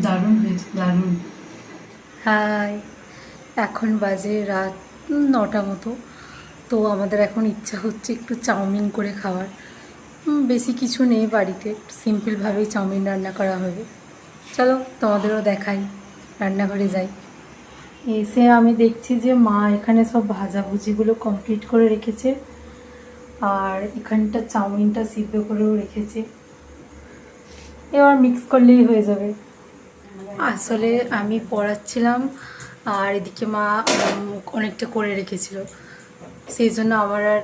দারুণ হয়েছে, দারুণ। হাই, এখন বাজে রাত 9টা মতো। তো আমাদের এখন ইচ্ছা হচ্ছে একটু চাউমিন করে খাওয়ার। বেশি কিছু নেই বাড়িতে, সিম্পলভাবেই চাউমিন রান্না করা হবে। চলো তোমাদেরও দেখাই, রান্নাঘরে যাই। এসে আমি দেখছি যে মা এখানে সব ভাজাভুজিগুলো কমপ্লিট করে রেখেছে, আর এখানটা চাউমিনটা সিদ্ধ করেও রেখেছে। এবার মিক্স করলেই হয়ে যাবে। আসলে আমি পড়াচ্ছিলাম, আর এদিকে মা অনেকটা করে রেখেছিল, সেই জন্য আমার আর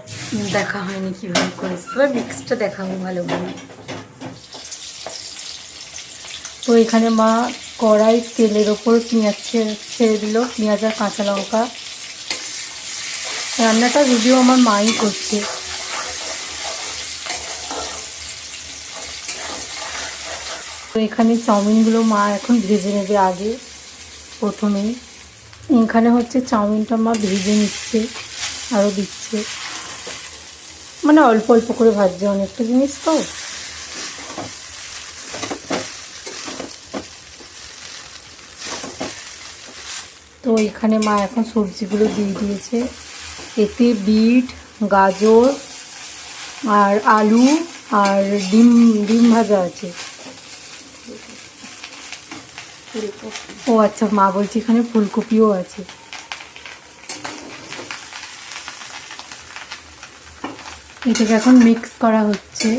দেখা হয়নি কীভাবে করেছে। তবে মিক্সটা দেখাবো ভালোভাবে। তো এখানে মা কড়াই তেলের ওপর পেঁয়াজ ছেড়ে দিল, পেঁয়াজ আর কাঁচা লঙ্কা। রান্নাটা যদিও আমার মাই করছে। তো এখানে চাউমিনগুলো মা এখন ভেজে নেবে আগে প্রথমেই। এখানে হচ্ছে চাউমিনটা মা ভেজে নিচ্ছে, আরও দিচ্ছে, মানে অল্প অল্প করে ভাজছে, অনেকটা জিনিস তো। তো এখানে মা এখন সবজিগুলো দিয়ে দিয়েছে। এতে বিট, গাজর আর আলু আর ডিম ডিম ভাজা আছে। ও আচ্ছা, মা বলছে এখানে ফুলকপিও আছে। এটাকে এখন মিক্স করা হচ্ছে।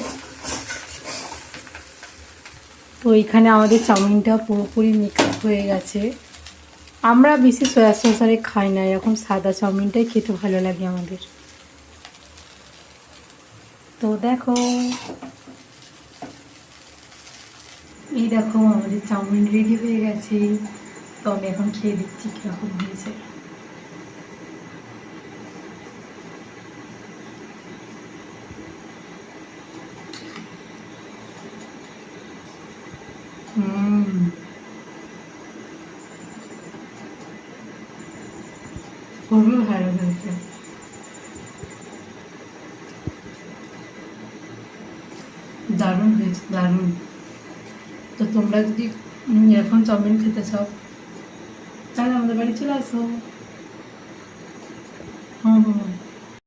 তো এখানে আমাদের চাউমিনটা পুরোপুরি মিক্স হয়ে গেছে। আমরা বেশি সয়া সসারে খাই না, এখন সাদা চাউমিনটাই খেতে ভালো লাগে আমাদের। তো দেখো, এই দেখো আমাদের চাউমিন রেডি হয়ে গেছে। তো আমি এখন খেয়ে দিচ্ছি কীরকম হয়েছে। খুবই ভালো হয়েছে। দারুণ হয়েছে, দারুণ। তো তোমরা যদি এরকম চাউমিন খেতে চাও তাহলে আমাদের বাড়ি চলে আসো। হুম হুম।